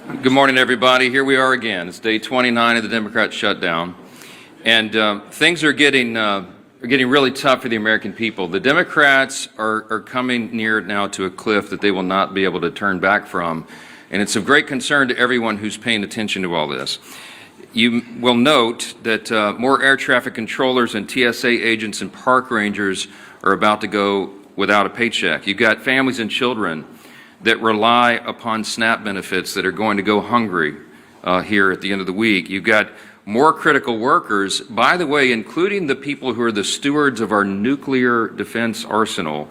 Good morning, everybody. Here we are again. It's day 29 of the Democrat shutdown, and things are getting really tough for the American people. The Democrats are coming near now to a cliff that they will not be able to turn back from, and it's of great concern to everyone who's paying attention to all this. You will note that more air traffic controllers and TSA agents and park rangers are about to go without a paycheck. You've got families and children that rely upon SNAP benefits that are going to go hungry here at the end of the week. You've got more critical workers, by the way, including the people who are the stewards of our nuclear defense arsenal,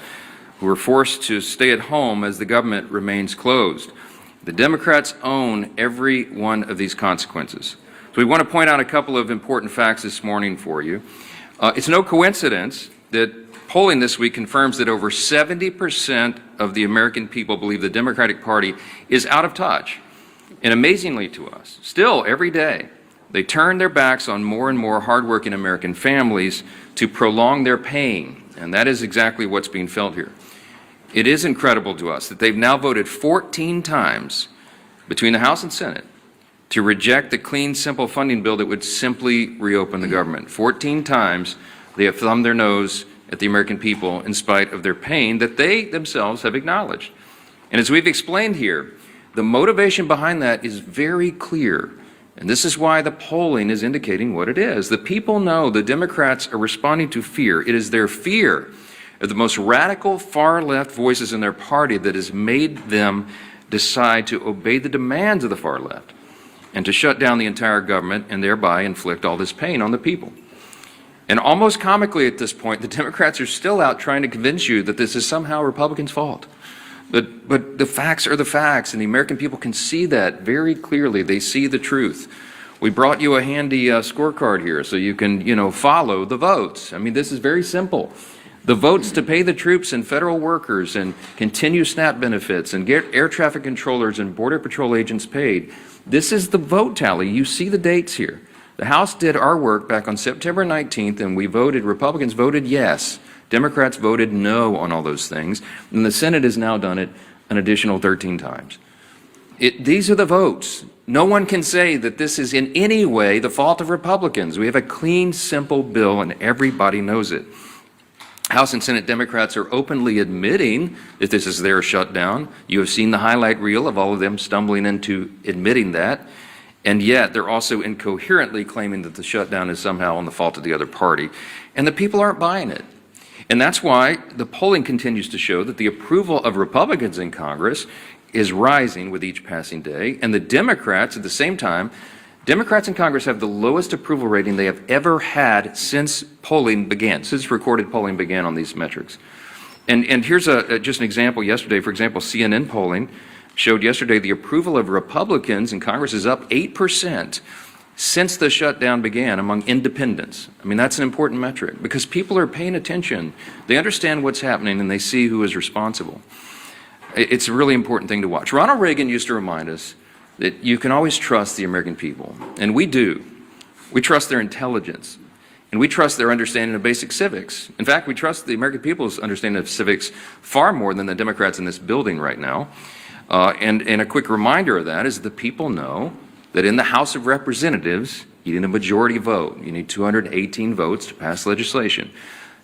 who are forced to stay at home as the government remains closed. The Democrats own every one of these consequences. So we want to point out a couple of important facts this morning for you. It's no coincidence that polling this week confirms that over 70% of the American people believe the Democratic Party is out of touch. And amazingly to us, still every day, they turn their backs on more and more hardworking American families to prolong their pain. And that is exactly what's being felt here. It is incredible to us that they've now voted 14 times between the House and Senate to reject the clean, simple funding bill that would simply reopen the government. 14 times they have thumbed their nose at the American people in spite of their pain that they themselves have acknowledged. And as we've explained here, the motivation behind that is very clear. And this is why the polling is indicating what it is. The people know the Democrats are responding to fear. It is their fear of the most radical far-left voices in their party that has made them decide to obey the demands of the far left and to shut down the entire government and thereby inflict all this pain on the people. And almost comically at this point, the Democrats are still out trying to convince you that this is somehow Republicans' fault. But the facts are the facts, and the American people can see that very clearly. They see the truth. We brought you a handy scorecard here so you can, follow the votes. I mean, this is very simple. The votes to pay the troops and federal workers and continue SNAP benefits and get air traffic controllers and Border Patrol agents paid. This is the vote tally. You see the dates here. The House did our work back on September 19th, and we voted, Republicans voted yes. Democrats voted no on all those things, and the Senate has now done it an additional 13 times. These are the votes. No one can say that this is in any way the fault of Republicans. We have a clean, simple bill, and everybody knows it. House and Senate Democrats are openly admitting that this is their shutdown. You have seen the highlight reel of all of them stumbling into admitting that. And yet they're also incoherently claiming that the shutdown is somehow on the fault of the other party. And the people aren't buying it. And that's why the polling continues to show that the approval of Republicans in Congress is rising with each passing day. And the Democrats, at the same time, Democrats in Congress have the lowest approval rating they have ever had since polling began, since recorded polling began on these metrics. And here's just an example yesterday. For example, CNN polling showed yesterday the approval of Republicans in Congress is up 8% since the shutdown began among independents. I mean, that's an important metric because people are paying attention. They understand what's happening and they see who is responsible. It's a really important thing to watch. Ronald Reagan used to remind us that you can always trust the American people, and we do. We trust their intelligence, and we trust their understanding of basic civics. In fact, we trust the American people's understanding of civics far more than the Democrats in this building right now. And a quick reminder of that is that the people know that in the House of Representatives, you need a majority vote. You need 218 votes to pass legislation,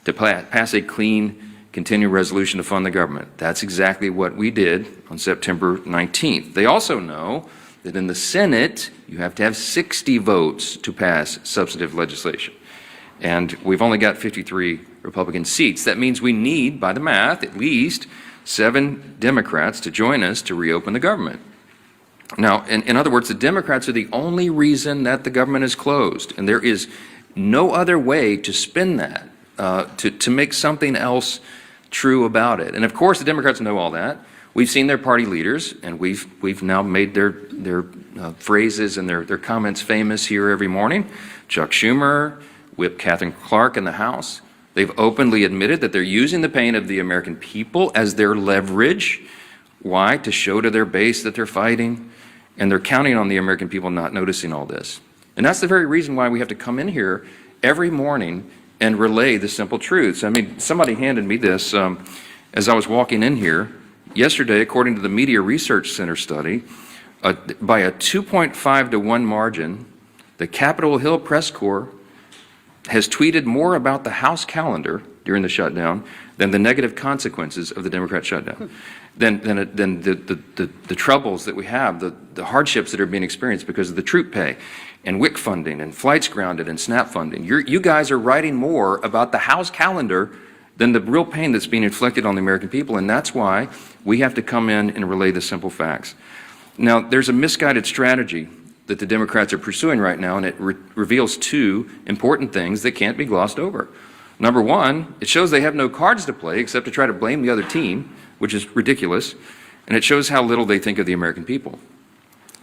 to pass a clean, continuing resolution to fund the government. That's exactly what we did on September 19th. They also know that in the Senate, you have to have 60 votes to pass substantive legislation. And we've only got 53 Republican seats. That means we need, by the math, at least 7 Democrats to join us to reopen the government. Now, in other words, the Democrats are the only reason that the government is closed, and there is no other way to spin that, to make something else true about it. And of course, the Democrats know all that. We've seen their party leaders, and we've now made their phrases and their comments famous here every morning. Chuck Schumer, Whip Catherine Clark in the House. They've openly admitted that they're using the pain of the American people as their leverage. Why? To show to their base that they're fighting. And they're counting on the American people not noticing all this. And that's the very reason why we have to come in here every morning and relay the simple truths. I mean, somebody handed me this as I was walking in here. Yesterday, according to the Media Research Center study, by a 2.5 to 1 margin, the Capitol Hill press corps has tweeted more about the House calendar during the shutdown than the negative consequences of the Democrat shutdown, than the troubles that we have, the hardships that are being experienced because of the troop pay and WIC funding and flights grounded and SNAP funding. You guys are writing more about the House calendar than the real pain that's being inflicted on the American people, and that's why we have to come in and relay the simple facts. Now, there's a misguided strategy that the Democrats are pursuing right now, and it reveals two important things that can't be glossed over. Number one, it shows they have no cards to play except to try to blame the other team, which is ridiculous, and it shows how little they think of the American people.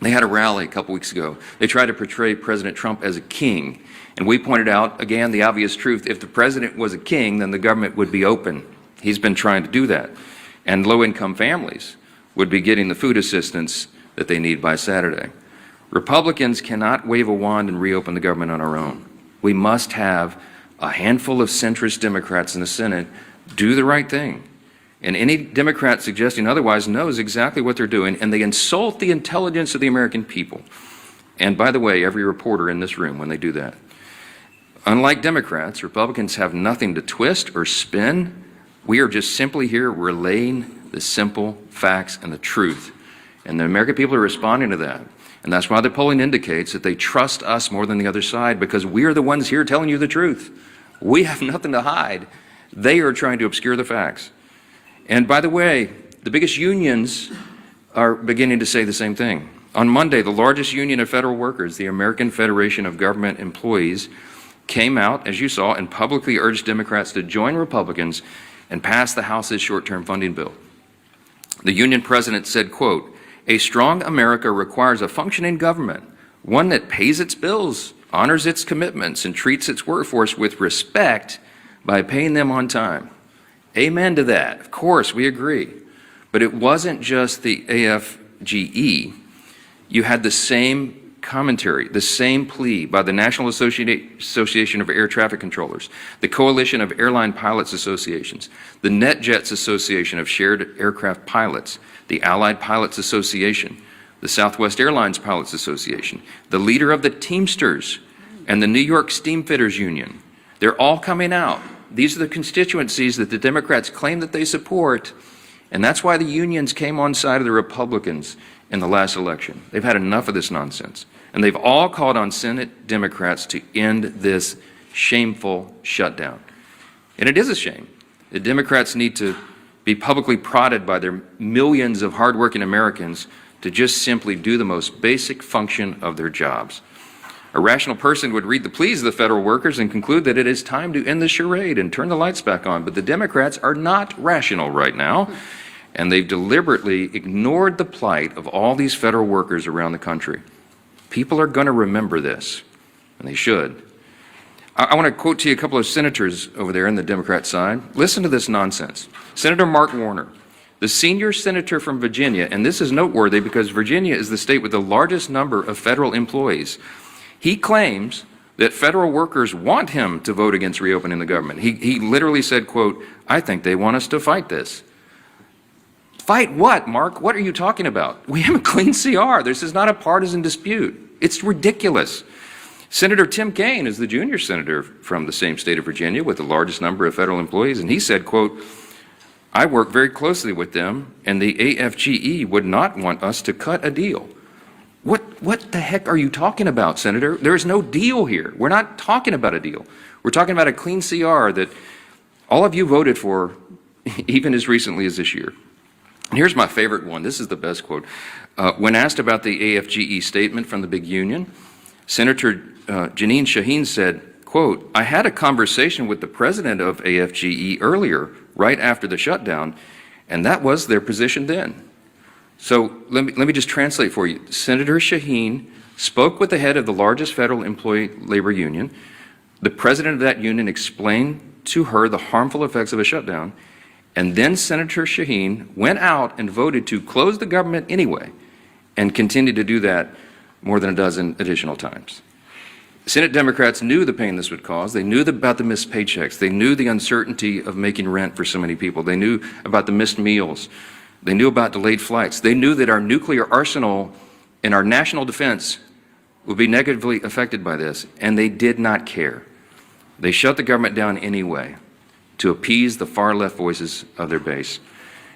They had a rally a couple weeks ago. They tried to portray President Trump as a king, and we pointed out, again, the obvious truth. If the president was a king, then the government would be open. He's been trying to do that, and low-income families would be getting the food assistance that they need by Saturday. Republicans cannot wave a wand and reopen the government on our own. We must have a handful of centrist Democrats in the Senate do the right thing. And any Democrat suggesting otherwise knows exactly what they're doing, and they insult the intelligence of the American people. And by the way, every reporter in this room when they do that. Unlike Democrats, Republicans have nothing to twist or spin. We are just simply here relaying the simple facts and the truth. And the American people are responding to that. And that's why the polling indicates that they trust us more than the other side, because we are the ones here telling you the truth. We have nothing to hide. They are trying to obscure the facts. And by the way, the biggest unions are beginning to say the same thing. On Monday, the largest union of federal workers, the American Federation of Government Employees, came out, as you saw, and publicly urged Democrats to join Republicans and pass the House's short-term funding bill. The union president said, quote, "A strong America requires a functioning government, one that pays its bills, honors its commitments, and treats its workforce with respect by paying them on time." Amen to that. Of course, we agree. But it wasn't just the AFGE. You had the same commentary, the same plea by the National Association of Air Traffic Controllers, the Coalition of Airline Pilots Associations, the NetJets Association of Shared Aircraft Pilots, the Allied Pilots Association, the Southwest Airlines Pilots Association, the leader of the Teamsters, and the New York Steamfitters Union. They're all coming out. These are the constituencies that the Democrats claim that they support, and that's why the unions came on side of the Republicans in the last election. They've had enough of this nonsense, and they've all called on Senate Democrats to end this shameful shutdown. And it is a shame. The Democrats need to be publicly prodded by their millions of hardworking Americans to just simply do the most basic function of their jobs. A rational person would read the pleas of the federal workers and conclude that it is time to end the charade and turn the lights back on. But the Democrats are not rational right now, and they've deliberately ignored the plight of all these federal workers around the country. People are going to remember this, and they should. I want to quote to you a couple of senators over there on the Democrat side. Listen to this nonsense. Senator Mark Warner, the senior senator from Virginia, and this is noteworthy because Virginia is the state with the largest number of federal employees. He claims that federal workers want him to vote against reopening the government. He literally said, quote, "I think they want us to fight this." Fight what, Mark? What are you talking about? We have a clean CR. This is not a partisan dispute. It's ridiculous. Senator Tim Kaine is the junior senator from the same state of Virginia with the largest number of federal employees, and he said, quote, "I work very closely with them, and the AFGE would not want us to cut a deal." What the heck are you talking about, Senator? There is no deal here. We're not talking about a deal. We're talking about a clean CR that all of you voted for even as recently as this year. And here's my favorite one. This is the best quote. When asked about the AFGE statement from the big union, Senator Jeanine Shaheen said, quote, "I had a conversation with the president of AFGE earlier, right after the shutdown, and that was their position then." So let me just translate for you. Senator Shaheen spoke with the head of the largest federal employee labor union. The president of that union explained to her the harmful effects of a shutdown, and then Senator Shaheen went out and voted to close the government anyway, and continued to do that more than a dozen additional times. Senate Democrats knew the pain this would cause. They knew about the missed paychecks. They knew the uncertainty of making rent for so many people. They knew about the missed meals. They knew about delayed flights. They knew that our nuclear arsenal and our national defense would be negatively affected by this, and they did not care. They shut the government down anyway to appease the far-left voices of their base.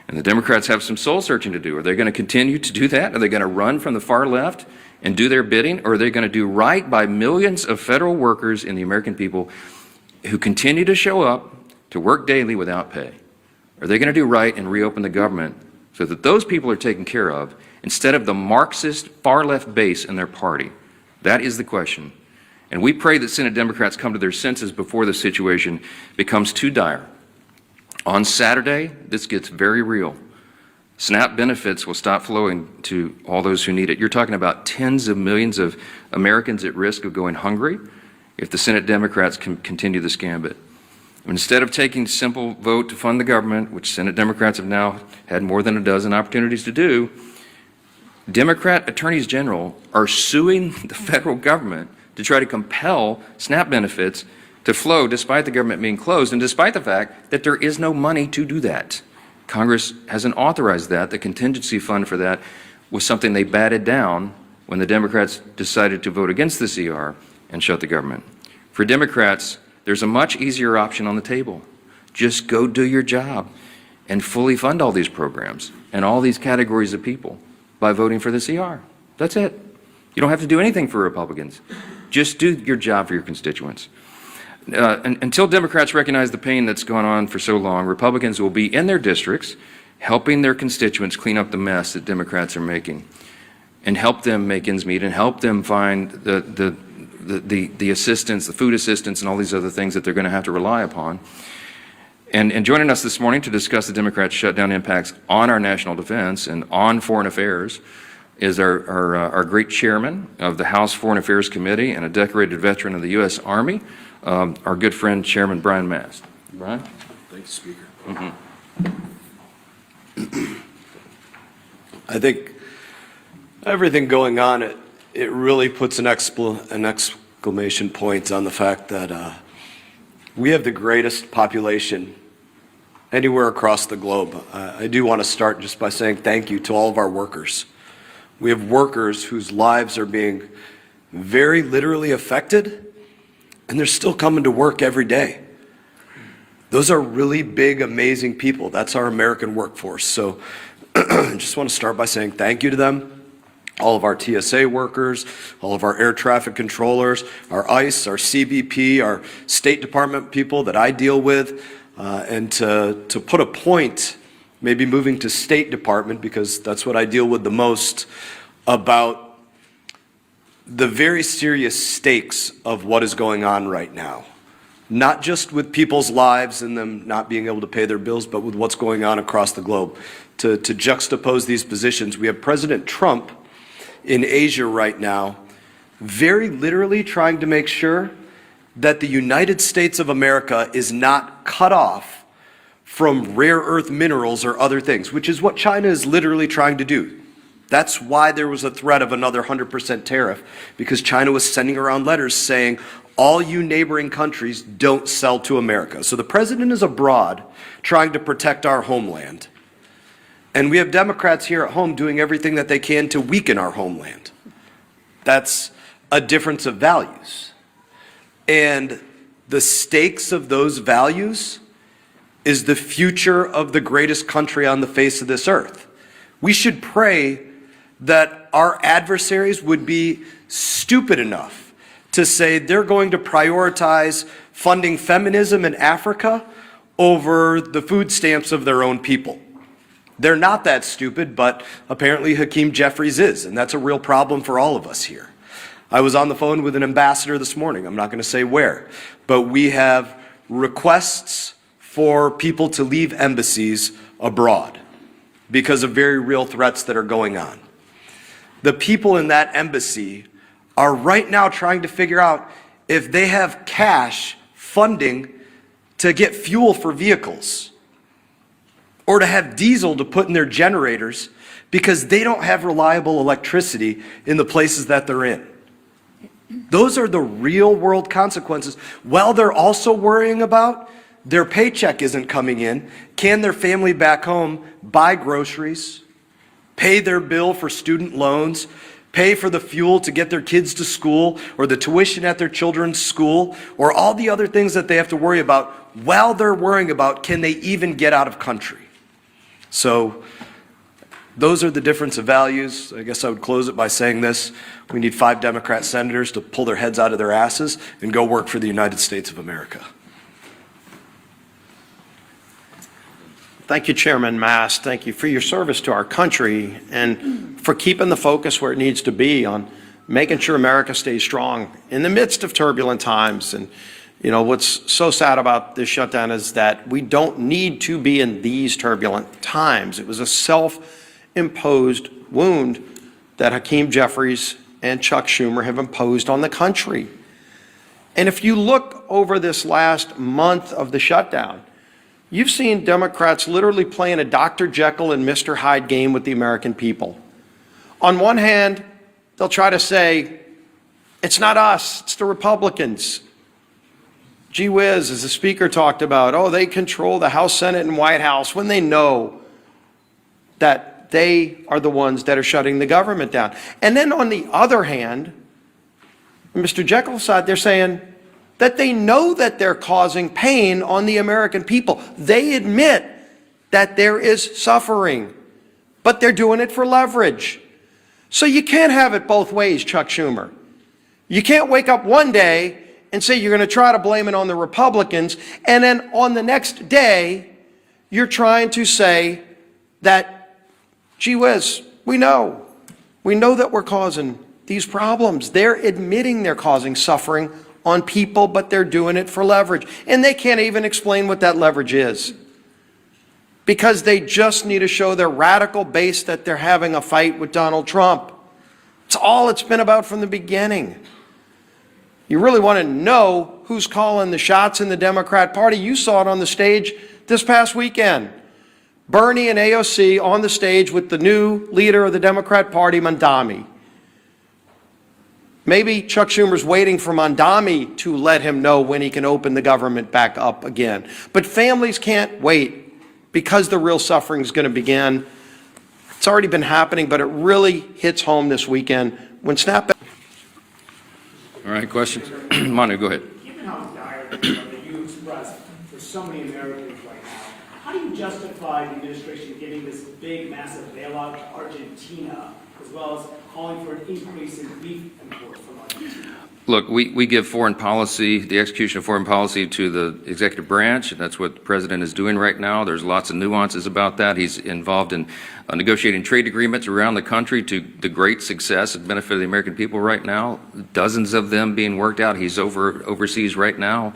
And the Democrats have some soul-searching to do. Are they going to continue to do that? Are they going to run from the far left and do their bidding? Or are they going to do right by millions of federal workers and the American people who continue to show up to work daily without pay? Are they going to do right and reopen the government so that those people are taken care of instead of the Marxist far-left base in their party? That is the question. And we pray that Senate Democrats come to their senses before the situation becomes too dire. On Saturday, this gets very real. SNAP benefits will stop flowing to all those who need it. You're talking about tens of millions of Americans at risk of going hungry if the Senate Democrats can continue this gambit. Instead of taking a simple vote to fund the government, which Senate Democrats have now had more than a dozen opportunities to do, Democrat attorneys general are suing the federal government to try to compel SNAP benefits to flow despite the government being closed and despite the fact that there is no money to do that. Congress hasn't authorized that. The contingency fund for that was something they batted down when the Democrats decided to vote against the CR and shut the government. For Democrats, there's a much easier option on the table. Just go do your job and fully fund all these programs and all these categories of people by voting for the CR. That's it. You don't have to do anything for Republicans. Just do your job for your constituents. Until Democrats recognize the pain that's gone on for so long, Republicans will be in their districts helping their constituents clean up the mess that Democrats are making and help them make ends meet and help them find the assistance, the food assistance, and all these other things that they're going to have to rely upon. And joining us this morning to discuss the Democrats' shutdown impacts on our national defense and on foreign affairs is our great chairman of the House Foreign Affairs Committee and a decorated veteran of the U.S. Army, our good friend, Chairman Brian Mast. Brian? Thank you, Speaker. I think everything going on, it really puts an exclamation point on the fact that we have the greatest population anywhere across the globe. I do want to start just by saying thank you to all of our workers. We have workers whose lives are being very literally affected, and they're still coming to work every day. Those are really big, amazing people. That's our American workforce. So I just want to start by saying thank you to them, all of our TSA workers, all of our air traffic controllers, our ICE, our CBP, our State Department people that I deal with, and to put a point, maybe moving to State Department, because that's what I deal with the most, about the very serious stakes of what is going on right now. Not just with people's lives and them not being able to pay their bills, but with what's going on across the globe. To juxtapose these positions, we have President Trump in Asia right now, very literally trying to make sure that the United States of America is not cut off from rare earth minerals or other things, which is what China is literally trying to do. That's why there was a threat of another 100% tariff, because China was sending around letters saying, all you neighboring countries don't sell to America. So the president is abroad trying to protect our homeland. And we have Democrats here at home doing everything that they can to weaken our homeland. That's a difference of values. And the stakes of those values is the future of the greatest country on the face of this earth. We should pray that our adversaries would be stupid enough to say they're going to prioritize funding feminism in Africa over the food stamps of their own people. They're not that stupid, but apparently Hakeem Jeffries is, and that's a real problem for all of us here. I was on the phone with an ambassador this morning. I'm not going to say where, but we have requests for people to leave embassies abroad because of very real threats that are going on. The people in that embassy are right now trying to figure out if they have cash funding to get fuel for vehicles or to have diesel to put in their generators because they don't have reliable electricity in the places that they're in. Those are the real world consequences. While they're also worrying about their paycheck isn't coming in, can their family back home buy groceries, pay their bill for student loans, pay for the fuel to get their kids to school, or the tuition at their children's school, or all the other things that they have to worry about while they're worrying about, can they even get out of country? So those are the difference of values. I guess I would close it by saying this: we need 5 Democrat senators to pull their heads out of their asses and go work for the United States of America. Thank you, Chairman Mast. Thank you for your service to our country and for keeping the focus where it needs to be on making sure America stays strong in the midst of turbulent times. And you know, what's so sad about this shutdown is that we don't need to be in these turbulent times. It was a self-imposed wound that Hakeem Jeffries and Chuck Schumer have imposed on the country. And if you look over this last month of the shutdown, you've seen Democrats literally playing a Dr. Jekyll and Mr. Hyde game with the American people. On one hand, they'll try to say, it's not us, it's the Republicans. Gee whiz, as the speaker talked about, oh, they control the House, Senate, and White House, when they know that they are the ones that are shutting the government down. And then on the other hand, Mr. Jekyll's side, they're saying that they know that they're causing pain on the American people. They admit that there is suffering, but they're doing it for leverage. So you can't have it both ways, Chuck Schumer. You can't wake up one day and say you're going to try to blame it on the Republicans, and then on the next day, you're trying to say that, gee whiz, we know that we're causing these problems. They're admitting they're causing suffering on people, but they're doing it for leverage. And they can't even explain what that leverage is, because they just need to show their radical base that they're having a fight with Donald Trump. It's all it's been about from the beginning. You really want to know who's calling the shots in the Democrat Party? You saw it on the stage this past weekend. Bernie and AOC on the stage with the new leader of the Democrat Party, Mandami. Maybe Chuck Schumer's waiting for Mandami to let him know when he can open the government back up again. But families can't wait, because the real suffering is going to begin. It's already been happening, but it really hits home this weekend when snapback. All right, questions? Manu, go ahead. Given how dire that you expressed for so many Americans right now, how do you justify the administration giving this big, massive bailout to Argentina, as well as calling for an increase in beef imports from Argentina? Look, we give foreign policy, the execution of foreign policy, to the executive branch, and that's what the president is doing right now. There's lots of nuances about that. He's involved in negotiating trade agreements around the country to the great success and benefit of the American people right now. Dozens of them being worked out. He's overseas right now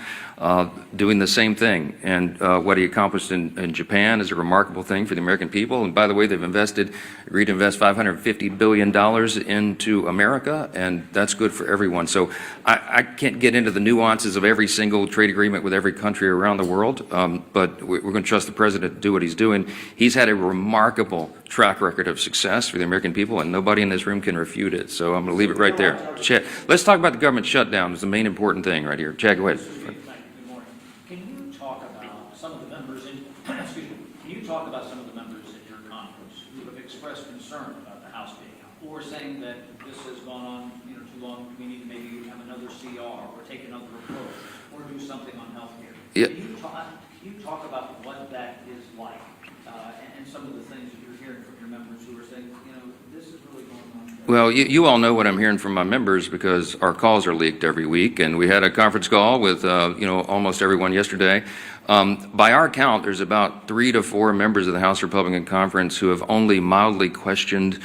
doing the same thing. And what he accomplished in Japan is a remarkable thing for the American people. And by the way, they've agreed to invest $550 billion into America, and that's good for everyone. So I can't get into the nuances of every single trade agreement with every country around the world, but we're going to trust the president to do what he's doing. He's had a remarkable track record of success for the American people, and nobody in this room can refute it. So I'm going to leave it right there. Chad, let's talk about the government shutdown. It's the main important thing right here. Chad, go ahead. Good morning. Can you talk about some of the members in, excuse me, can you talk about some of the members in your conference who have expressed concern about the House being out, or saying that this has gone on, too long, we need to maybe have another CR or take another approach or do something on health care? Yeah. Can you talk about what that is like and some of the things that you're hearing from your members who are saying, this is really going on? Well, you all know what I'm hearing from my members, because our calls are leaked every week, and we had a conference call with almost everyone yesterday. By our count, there's about 3 to 4 members of the House Republican Conference who have only mildly questioned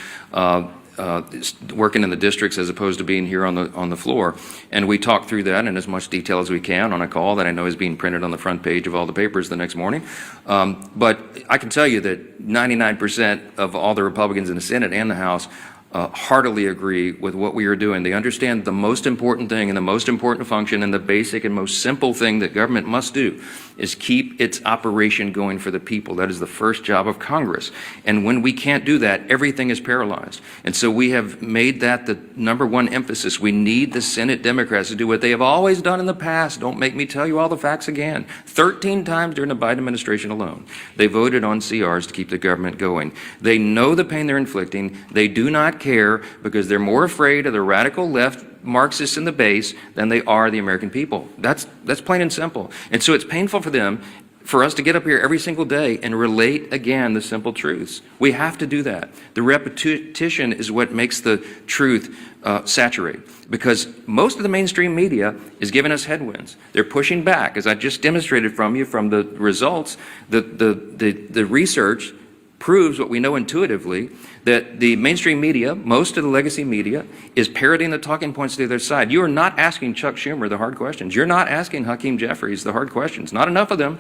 working in the districts as opposed to being here on the floor. And we talked through that in as much detail as we can on a call that I know is being printed on the front page of all the papers the next morning. But I can tell you that 99% of all the Republicans in the Senate and the House heartily agree with what we are doing. They understand the most important thing and the most important function and the basic and most simple thing that government must do is keep its operation going for the people. That is the first job of Congress. And when we can't do that, everything is paralyzed. And so we have made that the #1 emphasis. We need the Senate Democrats to do what they have always done in the past. Don't make me tell you all the facts again. 13 times during the Biden administration alone, they voted on CRs to keep the government going. They know the pain they're inflicting. They do not care because they're more afraid of the radical left Marxists in the base than they are the American people. That's plain and simple. And so it's painful for them, for us to get up here every single day and relate again the simple truths. We have to do that. The repetition is what makes the truth saturate, because most of the mainstream media is giving us headwinds. They're pushing back, as I just demonstrated from you from the results. The research proves what we know intuitively, that the mainstream media, most of the legacy media, is parroting the talking points to the other side. You are not asking Chuck Schumer the hard questions. You're not asking Hakeem Jeffries the hard questions. Not enough of them.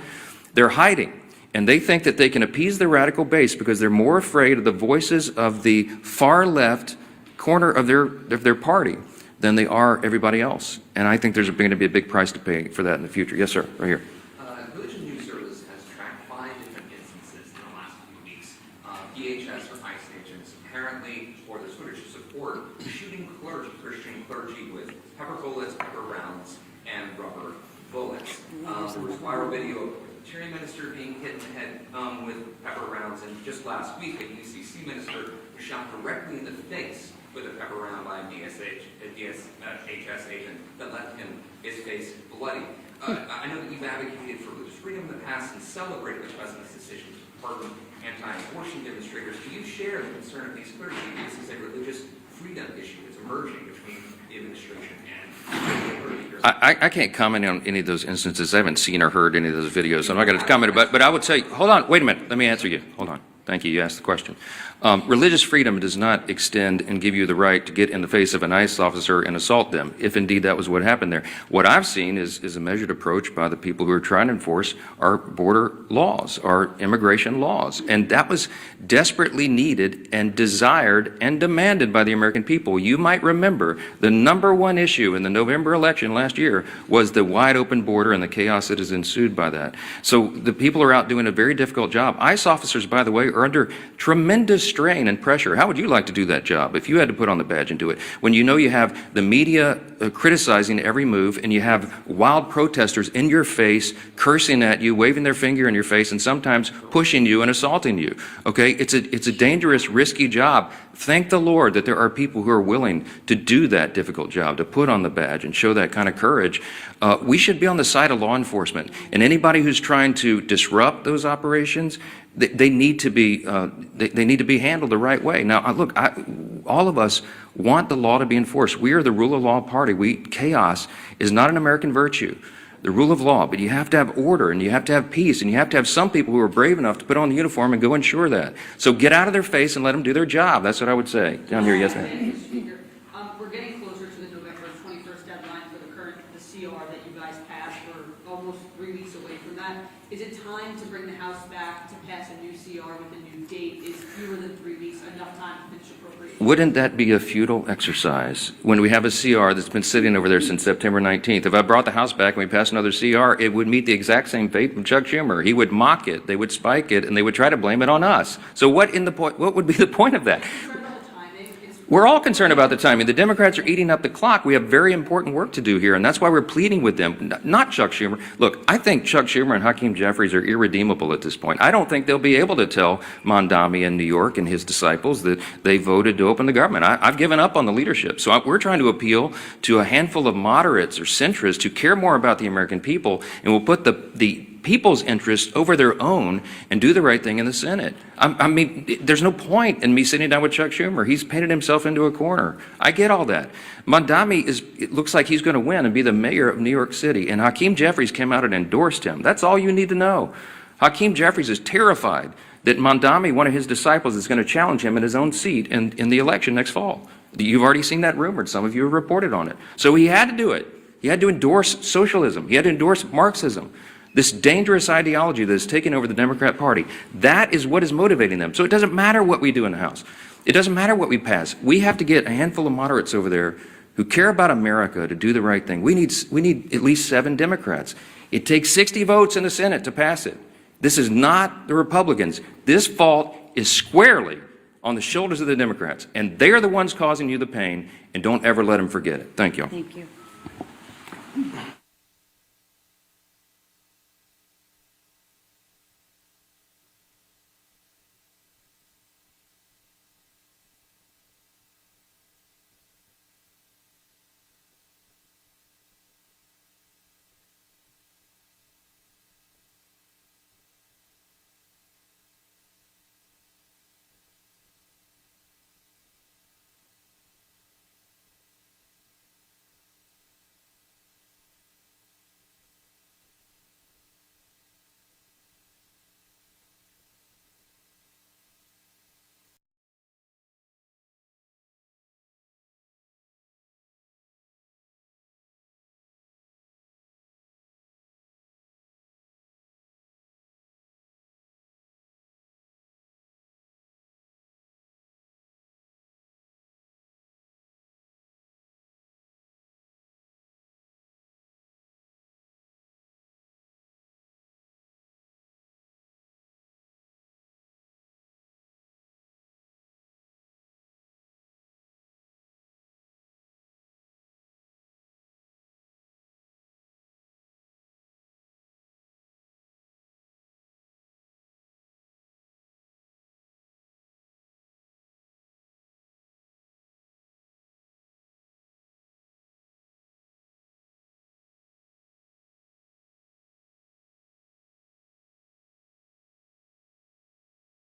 They're hiding. And they think that they can appease the radical base because they're more afraid of the voices of the far left corner of their party than they are everybody else. And I think there's going to be a big price to pay for that in the future. Yes, sir. Right here. Religion News Service has tracked 5 different instances in the last few weeks. DHS or ICE agents apparently, or the Twitter support, shooting Christian clergy with pepper bullets, pepper rounds, and rubber bullets. There was viral video of a Tyranny minister being hit in the head with pepper rounds, and just last week a UCC minister was shot directly in the face with a pepper round by a DHS agent that left his face bloody. I know that you've advocated for religious freedom in the past and celebrated the president's decision to pardon anti-abortion demonstrators. Do you share the concern of these clergy? This is a religious freedom issue that's emerging between the administration and the clergy. I can't comment on any of those instances. I haven't seen or heard any of those videos, so I'm not going to comment about it. But I would say, hold on, wait a minute. Let me answer you. Hold on. Thank you. You asked the question. Religious freedom does not extend and give you the right to get in the face of an ICE officer and assault them, if indeed that was what happened there. What I've seen is a measured approach by the people who are trying to enforce our border laws, our immigration laws. And that was desperately needed and desired and demanded by the American people. You might remember the #1 issue in the November election last year was the wide open border and the chaos that has ensued by that. So the people are out doing a very difficult job. ICE officers, by the way, are under tremendous strain and pressure. How would you like to do that job if you had to put on the badge and do it? When you know you have the media criticizing every move, and you have wild protesters in your face, cursing at you, waving their finger in your face, and sometimes pushing you and assaulting you. Okay, it's a dangerous, risky job. Thank the Lord that there are people who are willing to do that difficult job, to put on the badge and show that kind of courage. We should be on the side of law enforcement, and anybody who's trying to disrupt those operations, they need to be handled the right way. Now, look, all of us want the law to be enforced. We are the rule of law party. Chaos is not an American virtue, the rule of law, but you have to have order, and you have to have peace, and you have to have some people who are brave enough to put on the uniform and go ensure that. So get out of their face and let them do their job. That's what I would say. Down here, yes, ma'am. We're getting closer to the November 21st deadline for the CR that you guys passed. We're almost 3 weeks away from that. Is it time to bring the House back to pass a new CR with a new date? Is fewer than 3 weeks enough time to finish appropriation? Wouldn't that be a futile exercise when we have a CR that's been sitting over there since September 19th? If I brought the House back and we passed another CR, it would meet the exact same fate of Chuck Schumer. He would mock it, they would spike it, and they would try to blame it on us. So what would be the point of that? We're all concerned about the timing. The Democrats are eating up the clock. We have very important work to do here, and that's why we're pleading with them, not Chuck Schumer. Look, I think Chuck Schumer and Hakeem Jeffries are irredeemable at this point. I don't think they'll be able to tell Mondami in New York and his disciples that they voted to open the government. I've given up on the leadership. So we're trying to appeal to a handful of moderates or centrists who care more about the American people and will put the people's interest over their own and do the right thing in the Senate. I mean, there's no point in me sitting down with Chuck Schumer. He's painted himself into a corner. I get all that. Mondami it looks like he's going to win and be the mayor of New York City, and Hakeem Jeffries came out and endorsed him. That's all you need to know. Hakeem Jeffries is terrified that Mondami, one of his disciples, is going to challenge him in his own seat in the election next fall. You've already seen that rumored. Some of you have reported on it. So he had to do it. He had to endorse socialism. He had to endorse Marxism. This dangerous ideology that has taken over the Democrat Party, that is what is motivating them. So it doesn't matter what we do in the House. It doesn't matter what we pass. We have to get a handful of moderates over there who care about America to do the right thing. We need at least 7 Democrats. It takes 60 votes in the Senate to pass it. This is not the Republicans. This fault is squarely on the shoulders of the Democrats, and they are the ones causing you the pain, and don't ever let them forget it. Thank you. Thank you.